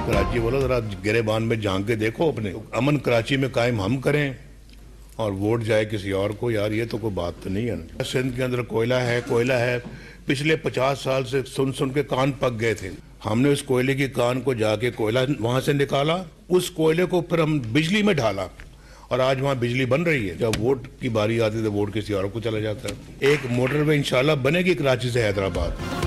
कराची वालों जरा गिरेबान में झांक के देखो, अपने अमन कराची में कायम हम करें और वोट जाए किसी और को। यार ये तो कोई बात तो नहीं है ना। सिंध के अंदर कोयला है। पिछले 50 साल से सुन सुन के कान पक गए थे। हमने उस कोयले की कान को जाके कोयला वहां से निकाला, उस कोयले को फिर हम बिजली में ढाला और आज वहां बिजली बन रही है। जब वोट की बारी आती है तो वोट किसी और को चला जाता है। एक मोटरवे इंशाल्लाह बनेगी कराची से हैदराबाद।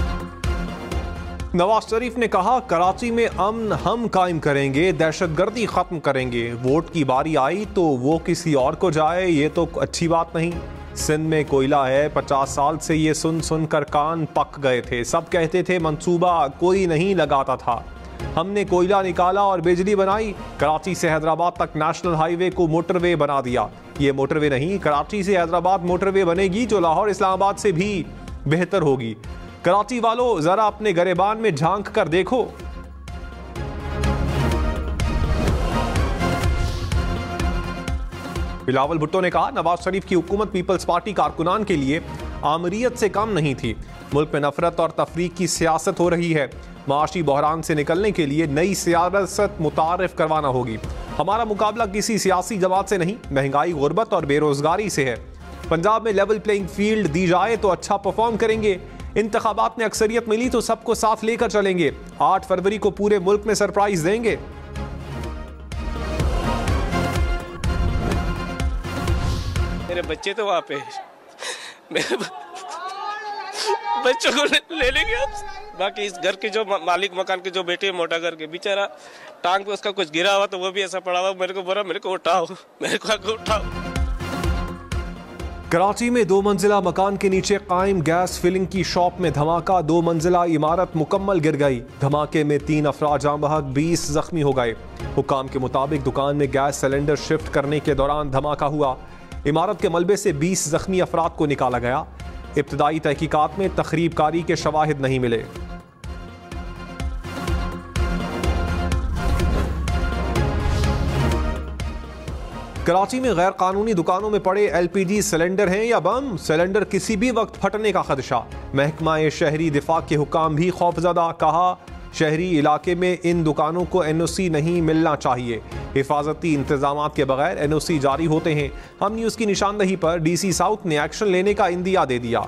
नवाज शरीफ ने कहा कराची में अमन हम कायम करेंगे, दहशतगर्दी खत्म करेंगे। वोट की बारी आई तो वो किसी और को जाए, ये तो अच्छी बात नहीं। सिंध में कोयला है, 50 साल से ये सुन सुन कर कान पक गए थे। सब कहते थे मंसूबा कोई नहीं लगाता था, हमने कोयला निकाला और बिजली बनाई। कराची से हैदराबाद तक नेशनल हाईवे को मोटरवे बना दिया। ये मोटरवे नहीं, कराची से हैदराबाद मोटरवे बनेगी जो लाहौर इस्लामाबाद से भी बेहतर होगी। कराची वालों जरा अपने गरेबान में झांक कर देखो। बिलावल भुट्टो ने कहा नवाज शरीफ की हुकूमत पीपल्स पार्टी कारकुनान के लिए आमरीयत से कम नहीं थी। मुल्क में नफरत और तफरीक की सियासत हो रही है। माशी बहरान से निकलने के लिए नई सियासत मुतारिफ करवाना होगी। हमारा मुकाबला किसी सियासी जमात से नहीं, महंगाई, गुर्बत और बेरोजगारी से है। पंजाब में लेवल प्लेइंग फील्ड दी जाए तो अच्छा परफॉर्म करेंगे। इंतखाबात में अक्सरियत मिली तो सबको साथ लेकर चलेंगे। 8 फरवरी को पूरे मुल्क में सरप्राइज देंगे। मेरे बच्चे तो वहाँ पे, मेरे बच्चों को ले लेंगे आप। बाकी इस घर के जो मालिक मकान के जो बेटे मोटा घर के बेचारा टांग पे उसका कुछ गिरा हुआ तो वो भी ऐसा पड़ा हुआ, मेरे को बोला मेरे को उठाओ, मेरे को आगे उठाओ। कराची में 2 मंजिला मकान के नीचे कायम गैस फिलिंग की शॉप में धमाका। 2 मंजिला इमारत मुकम्मल गिर गई। धमाके में 3 अफराद जाँ बहक, 20 जख्मी हो गए। हुकाम के मुताबिक दुकान में गैस सिलेंडर शिफ्ट करने के दौरान धमाका हुआ। इमारत के मलबे से 20 जख्मी अफराद को निकाला गया। इब्तदाई तहकीकात में तखरीबकारी के शवाहिद नहीं मिले। कराची में गैर कानूनी दुकानों में पड़े LPG सिलेंडर हैं या बम, सिलेंडर किसी भी वक्त फटने का खदशा। महकमा शहरी दिफा के हुकाम भी खौफजदा। कहा शहरी इलाके में इन दुकानों को NOC नहीं मिलना चाहिए। हिफाजती इंतजामात के बगैर NOC जारी होते हैं। हम न्यूज़ की निशानदही पर DC साउथ ने एक्शन लेने का इंदिया दे दिया।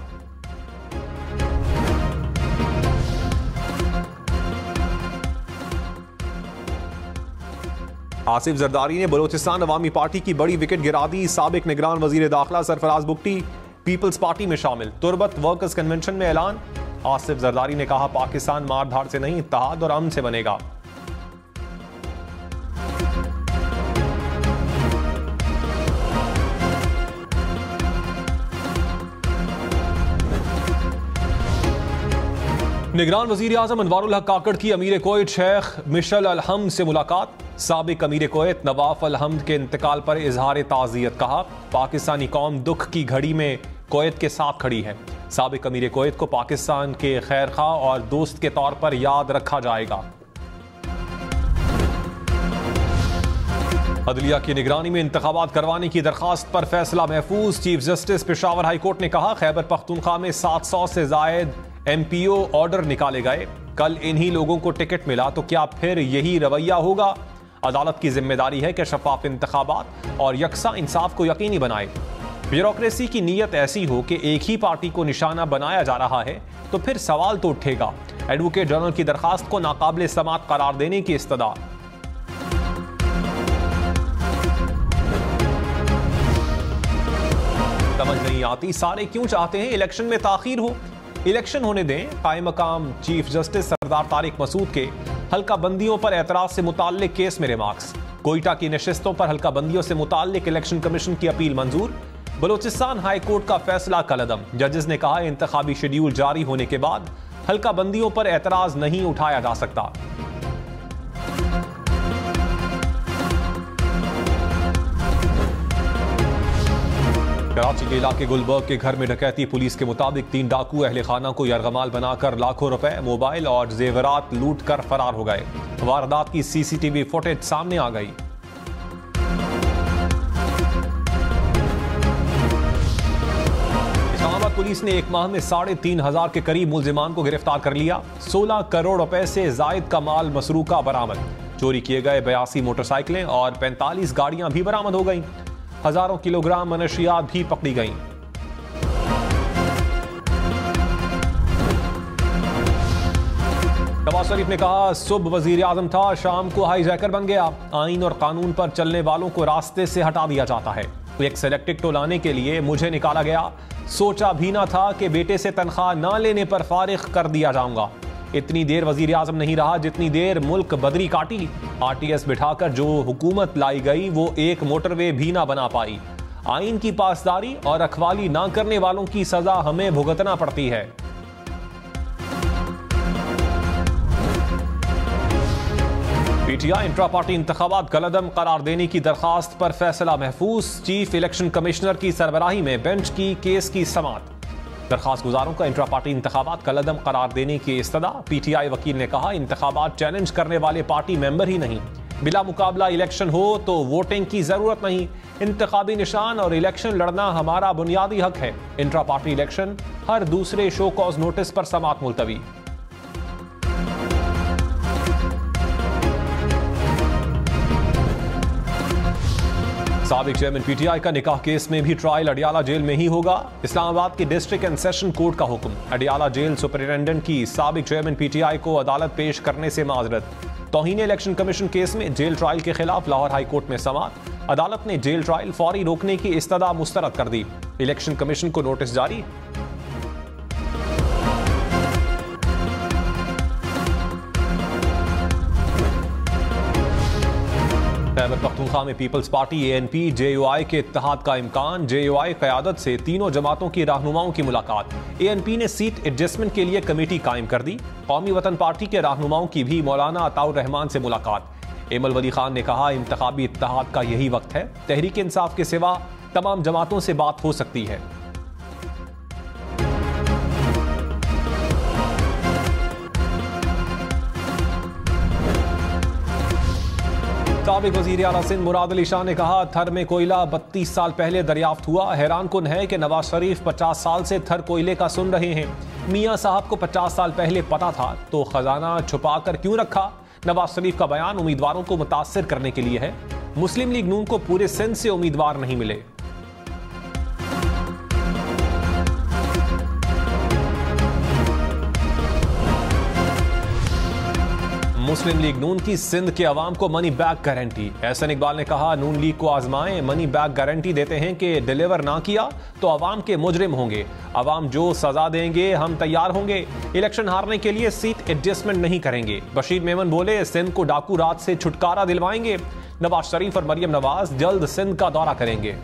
आसिफ जरदारी ने बलोचिस्तान अवामी पार्टी की बड़ी विकेट गिरा दी। साबिक निगरान वजीर दाखिला सरफराज बुगटी पीपल्स पार्टी में शामिल। तुरबत वर्कर्स कन्वेंशन में ऐलान। आसिफ जरदारी ने कहा पाकिस्तान मारधाड़ से नहीं, इत्तेहाद और अमन से बनेगा। निगरान वजीर आजम अनवारुल हक काकड़ की अमीर कोयत शेख मिशल अल हमद से मुलाकात। साबिक अमीर कोयत नवाफ अल हमद के इंतकाल पर इजहार ताज़ियत। कहा पाकिस्तानी कौम दुख की घड़ी में कोयत के साथ खड़ी है। साबिक अमीर कोयत को पाकिस्तान के खैरखा और दोस्त के तौर पर याद रखा जाएगा। अदलिया की निगरानी में इंतखाबात करवाने की दरखास्त पर फैसला महफूज। Chief justice Peshawar high court ने कहा खैबर पख्तूनख्वा में 700 से जायद MPO ऑर्डर निकाले गए। कल इन्हीं लोगों को टिकट मिला तो क्या फिर यही रवैया होगा? अदालत की जिम्मेदारी है कि शफाफ इंतखाबात और यकसा इंसाफ को यकीनी बनाए। ब्यूरोक्रेसी की नीयत ऐसी हो कि एक ही पार्टी को निशाना बनाया जा रहा है तो फिर सवाल तो उठेगा। एडवोकेट जनरल की दरखास्त को नाकाबिल समात करार देने की इस्तदा। समझ नहीं आती सारे क्यों चाहते हैं इलेक्शन में ताखीर हो। इलेक्शन होने दें। कायम मकाम चीफ जस्टिस सरदार तारिक मसूद के हल्का बंदियों पर एतराज से मुताल्लिक केस में रिमार्क्स। कोयटा की नशिस्तों पर हल्का बंदियों से मुताल्लिक इलेक्शन कमीशन की अपील मंजूर। बलोचिस्तान हाई कोर्ट का फैसला कलअदम। जजेस ने कहा इंतखाबी शेड्यूल जारी होने के बाद हल्का बंदियों पर एतराज नहीं उठाया जा सकता। कराची के इलाके गुलबर्ग के घर में डकैती। पुलिस के मुताबिक 3 डाकू अहले खाना को यरगमाल बनाकर लाखों रुपए, मोबाइल और जेवरात लूट कर फरार हो गए। वारदात की CCTV फुटेज सामने आ गई। इस्लामाबाद पुलिस ने 1 माह में 3,500 के करीब मुल्जिमान को गिरफ्तार कर लिया। 16 करोड़ रुपए से जायद का माल मसरूका बरामद। चोरी किए गए 82 मोटरसाइकिलें और 45 गाड़ियां भी बरामद हो गईं। हजारों किलोग्राम मनशियात भी पकड़ी गईं। नवाज शरीफ ने कहा, सुबह वजीर आजम था, शाम को हाईजैकर बन गया। आइन और कानून पर चलने वालों को रास्ते से हटा दिया जाता है। एक सेलेक्टेड टो लाने के लिए मुझे निकाला गया। सोचा भी ना था कि बेटे से तनख्वाह ना लेने पर फारिग कर दिया जाऊंगा। इतनी देर वजीर आजम नहीं रहा जितनी देर मुल्क बदरी काटी। आरटीएस बिठाकर जो हुकूमत लाई गई वो एक मोटरवे भी ना बना पाई। आइन की पासदारी और रखवाली ना करने वालों की सजा हमें भुगतना पड़ती है। पीटीआई इंट्रा पार्टी इंतखाबात कलअदम करार देने की दरखास्त पर फैसला महफूज। चीफ इलेक्शन कमिश्नर की सरबराही में बेंच की केस की समाअत। दरखास्त गुजारों का इंट्रा पार्टी इंतखाबात कलअदम करार देने की इस्तदा। पीटीआई वकील ने कहा, इंतखाबात चैलेंज करने वाले पार्टी मेंबर ही नहीं, बिला मुकाबला इलेक्शन हो तो वोटिंग की जरूरत नहीं। इंतखाबी निशान और इलेक्शन लड़ना हमारा बुनियादी हक है। इंट्रा पार्टी इलेक्शन हर दूसरे शो कॉज नोटिस पर समाअत मुलतवी। साबिक चेयरमैन पीटीआई का निकाह केस में भी ट्रायल अडियाला जेल में ही होगा। इस्लामाबाद के डिस्ट्रिक्ट एंड सेशन कोर्ट का हुक्म। अडियाला जेल सुपरिटेंडेंट की साबिक चेयरमैन पीटीआई को अदालत पेश करने से माजरत। तौहीन इलेक्शन कमीशन केस में जेल ट्रायल के खिलाफ लाहौर हाई कोर्ट में समाअत। अदालत ने जेल ट्रायल फौरी रोकने की इस्तदा मुस्तरद कर दी। इलेक्शन कमीशन को नोटिस जारी। खैबर पख्तूनख्वा में पीपल्स पार्टी एएनपी जेयूआई के इत्तेहाद का इम्कान। जेयूआई क़यादत से तीनों जमातों की रहनुमाओं की मुलाकात। एएनपी ने सीट एडजस्टमेंट के लिए कमेटी कायम कर दी। कौमी वतन पार्टी के रहनुमाओं की भी मौलाना अताउर रहमान से मुलाकात। एमल वली खान ने कहा, इंतखाबी इत्तेहाद का यही वक्त है। तहरीक इंसाफ के सिवा तमाम जमातों से बात हो सकती है। साबिक वजीर आला सिंध मुराद अली शाह ने कहा, थर में कोयला 32 साल पहले दरियाफ्त हुआ। हैरान कुन है कि नवाज शरीफ 50 साल से थर कोयले का सुन रहे हैं। मियां साहब को 50 साल पहले पता था तो खजाना छुपा कर क्यों रखा। नवाज शरीफ का बयान उम्मीदवारों को मुतासिर करने के लिए है। मुस्लिम लीग नून को पूरे सिंध से उम्मीदवार नहीं मिले। मुस्लिम लीग नून की सिंध के अवाम को money back guarantee. Ahsan Iqbal ने कहा, नून लीग को आजमाएं। मनी बैक गारंटी देते हैं कि डिलीवर ना किया तो अवाम के मुजरिम होंगे। अवाम जो सजा देंगे हम तैयार होंगे। इलेक्शन हारने के लिए सीट एडजस्टमेंट नहीं करेंगे। बशीर मेमन बोले, सिंध को डाकू राज से छुटकारा दिलवाएंगे। नवाज शरीफ और मरियम नवाज जल्द सिंध का दौरा करेंगे।